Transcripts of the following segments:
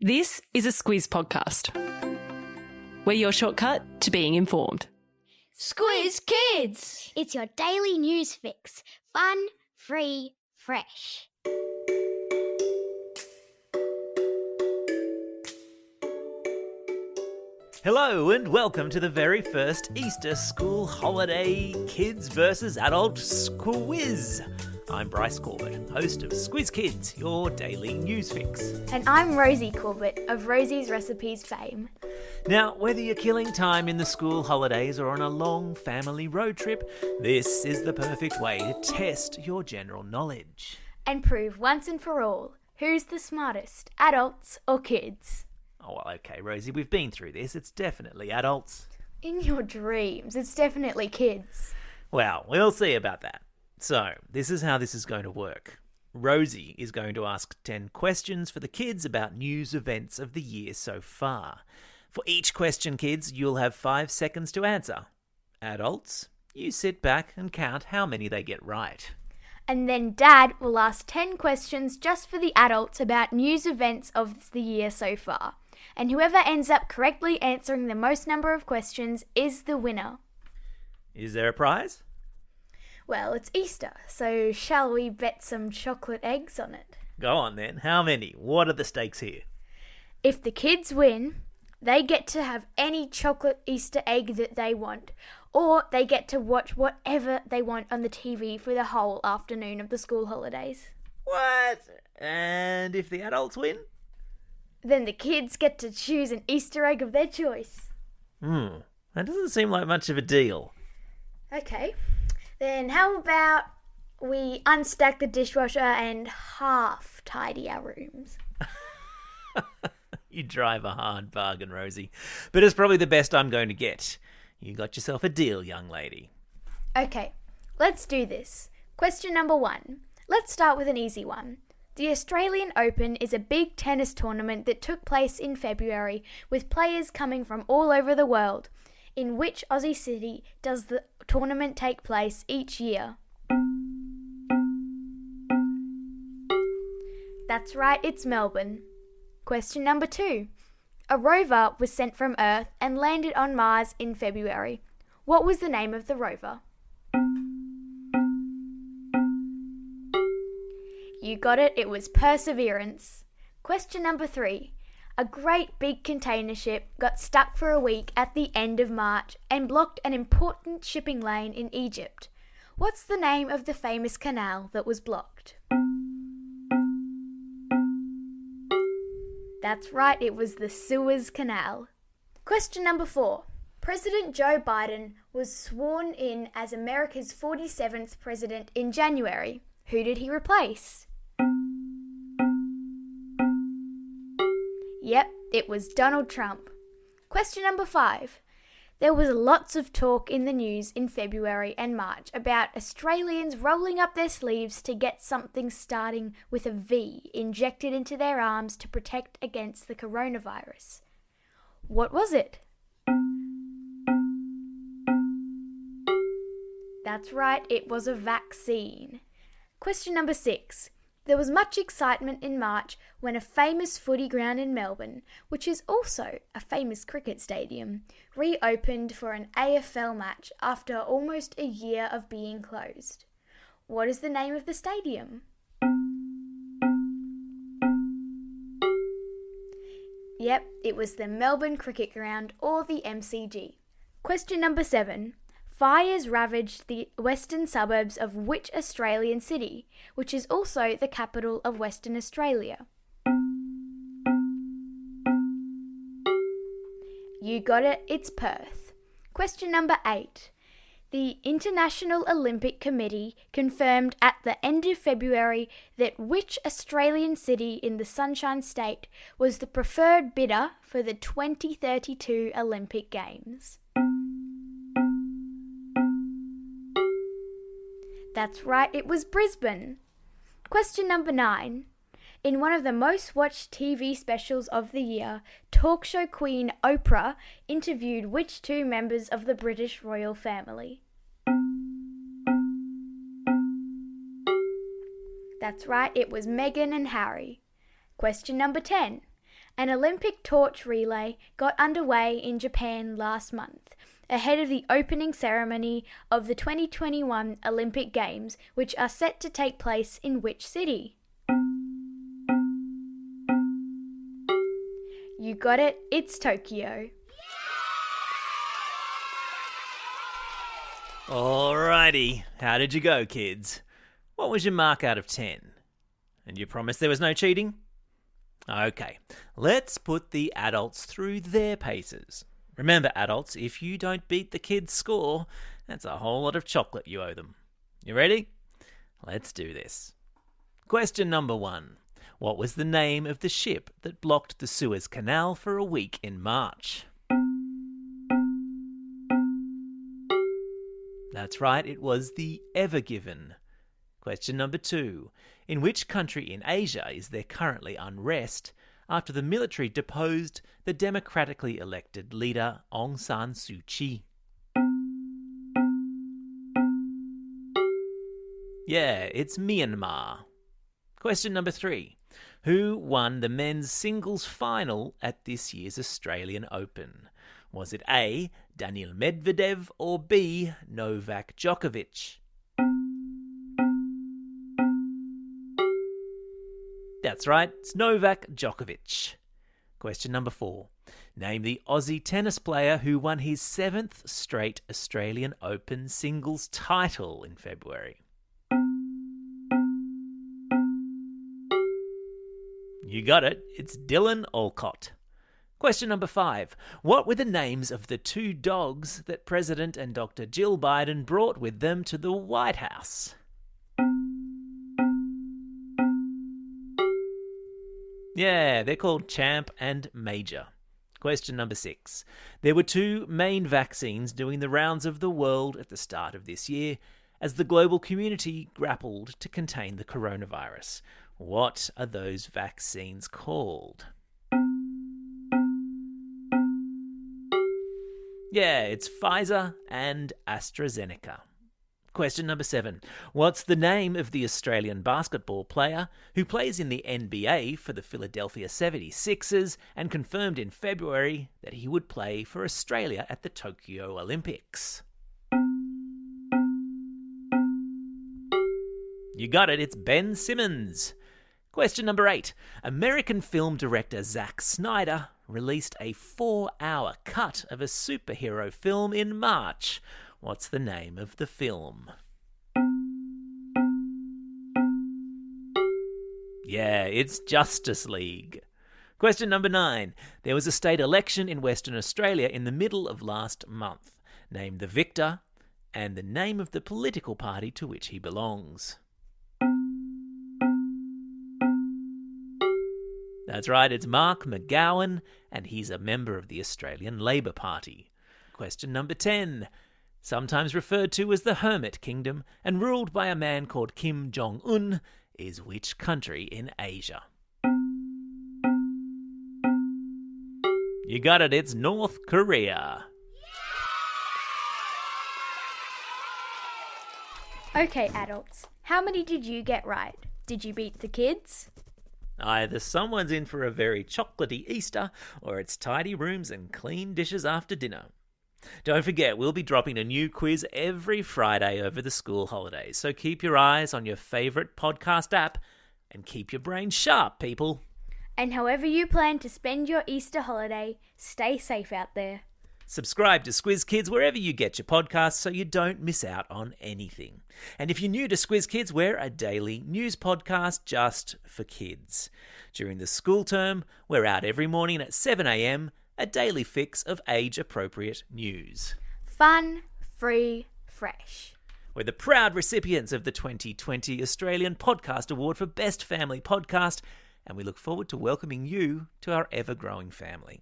This is a Squiz podcast. We're your shortcut to being informed. Squiz Kids! It's your daily news fix. Fun, free, fresh. Hello and welcome to the very first Easter school holiday Kids versus Adults quiz. I'm Bryce Corbett, host of Squiz Kids, your daily news fix. And I'm Rosie Corbett of Rosie's Recipes fame. Now, whether you're killing time in the school holidays or on a long family road trip, this is the perfect way to test your general knowledge. And prove once and for all, who's the smartest, adults or kids? Oh, well, okay, Rosie, we've been through this. It's definitely adults. In your dreams, it's definitely kids. Well, we'll see about that. So, this is how this is going to work. Rosie is going to ask 10 questions for the kids about news events of the year so far. For each question, kids, you'll have 5 seconds to answer. Adults, you sit back and count how many they get right. And then Dad will ask 10 questions just for the adults about news events of the year so far. And whoever ends up correctly answering the most number of questions is the winner. Is there a prize? Well, it's Easter, so shall we bet some chocolate eggs on it? Go on then. How many? What are the stakes here? If the kids win, they get to have any chocolate Easter egg that they want, or they get to watch whatever they want on the TV for the whole afternoon of the school holidays. What? And if the adults win? Then the kids get to choose an Easter egg of their choice. That doesn't seem like much of a deal. Okay, then how about we unstack the dishwasher and half tidy our rooms? You drive a hard bargain, Rosie. But it's probably the best I'm going to get. You got yourself a deal, young lady. Okay, let's do this. Question number 1. Let's start with an easy one. The Australian Open is a big tennis tournament that took place in February with players coming from all over the world. In which Aussie city does the tournament take place each year? That's right, it's Melbourne. Question number 2. A rover was sent from Earth and landed on Mars in February. What was the name of the rover? You got it, it was Perseverance. Question number 3. A great big container ship got stuck for a week at the end of March and blocked an important shipping lane in Egypt. What's the name of the famous canal that was blocked? That's right, it was the Suez Canal. Question number 4. President Joe Biden was sworn in as America's 47th president in January. Who did he replace? Yep, it was Donald Trump. Question number 5. There was lots of talk in the news in February and March about Australians rolling up their sleeves to get something starting with a V injected into their arms to protect against the coronavirus. What was it? That's right, it was a vaccine. Question number 6. There was much excitement in March when a famous footy ground in Melbourne, which is also a famous cricket stadium, reopened for an AFL match after almost a year of being closed. What is the name of the stadium? Yep, it was the Melbourne Cricket Ground or the MCG. Question number 7. Fires ravaged the western suburbs of which Australian city, which is also the capital of Western Australia? You got it, it's Perth. Question number 8. The International Olympic Committee confirmed at the end of February that which Australian city in the Sunshine State was the preferred bidder for the 2032 Olympic Games? That's right, it was Brisbane. Question number 9. In one of the most watched TV specials of the year, talk show queen Oprah interviewed which 2 members of the British royal family? That's right, it was Meghan and Harry. Question number 10. An Olympic torch relay got underway in Japan last month, ahead of the opening ceremony of the 2021 Olympic Games, which are set to take place in which city? You got it, it's Tokyo. Alrighty, how did you go, kids? What was your mark out of 10? And you promised there was no cheating? Okay, let's put the adults through their paces. Remember, adults, if you don't beat the kids' score, that's a whole lot of chocolate you owe them. You ready? Let's do this. Question number 1. What was the name of the ship that blocked the Suez Canal for a week in March? That's right, it was the Ever Given. Question number 2. In which country in Asia is there currently unrest after the military deposed the democratically elected leader Aung San Suu Kyi? Yeah, it's Myanmar. Question number 3. Who won the men's singles final at this year's Australian Open? Was it A, Daniil Medvedev, or B, Novak Djokovic? That's right, it's Novak Djokovic. Question number 4. Name the Aussie tennis player who won his 7th straight Australian Open singles title in February. You got it, it's Dylan Alcott. Question number 5. What were the names of the 2 dogs that President and Dr. Jill Biden brought with them to the White House? Yeah, they're called Champ and Major. Question number 6. There were 2 main vaccines doing the rounds of the world at the start of this year as the global community grappled to contain the coronavirus. What are those vaccines called? Yeah, it's Pfizer and AstraZeneca. Question number 7. What's the name of the Australian basketball player who plays in the NBA for the Philadelphia 76ers and confirmed in February that he would play for Australia at the Tokyo Olympics? You got it, it's Ben Simmons. Question number 8. American film director Zack Snyder released a 4-hour cut of a superhero film in March. What's the name of the film? Yeah, it's Justice League. Question number 9. There was a state election in Western Australia in the middle of last month. Name the victor and the name of the political party to which he belongs. That's right, it's Mark McGowan, and he's a member of the Australian Labor Party. Question number 10. Sometimes referred to as the Hermit Kingdom and ruled by a man called Kim Jong-un, is which country in Asia? You got it, it's North Korea. Okay, adults, how many did you get right? Did you beat the kids? Either someone's in for a very chocolatey Easter, or it's tidy rooms and clean dishes after dinner. Don't forget, we'll be dropping a new quiz every Friday over the school holidays, so keep your eyes on your favourite podcast app and keep your brain sharp, people. And however you plan to spend your Easter holiday, stay safe out there. Subscribe to Squiz Kids wherever you get your podcasts so you don't miss out on anything. And if you're new to Squiz Kids, we're a daily news podcast just for kids. During the school term, we're out every morning at 7 a.m, a daily fix of age-appropriate news. Fun, free, fresh. We're the proud recipients of the 2020 Australian Podcast Award for Best Family Podcast, and we look forward to welcoming you to our ever-growing family.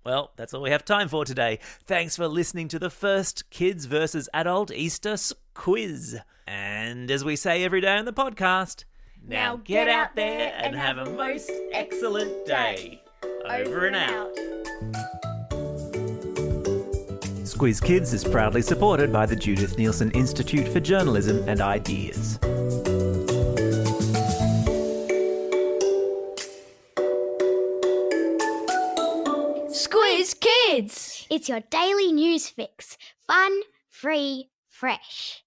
Well, that's all we have time for today. Thanks for listening to the first Kids vs. Adult Easter Quiz. And as we say every day on the podcast, now get out there and have a most excellent day. Over and out. Squiz Kids is proudly supported by the Judith Neilson Institute for Journalism and Ideas. Squiz Kids! It's your daily news fix. Fun, free, fresh.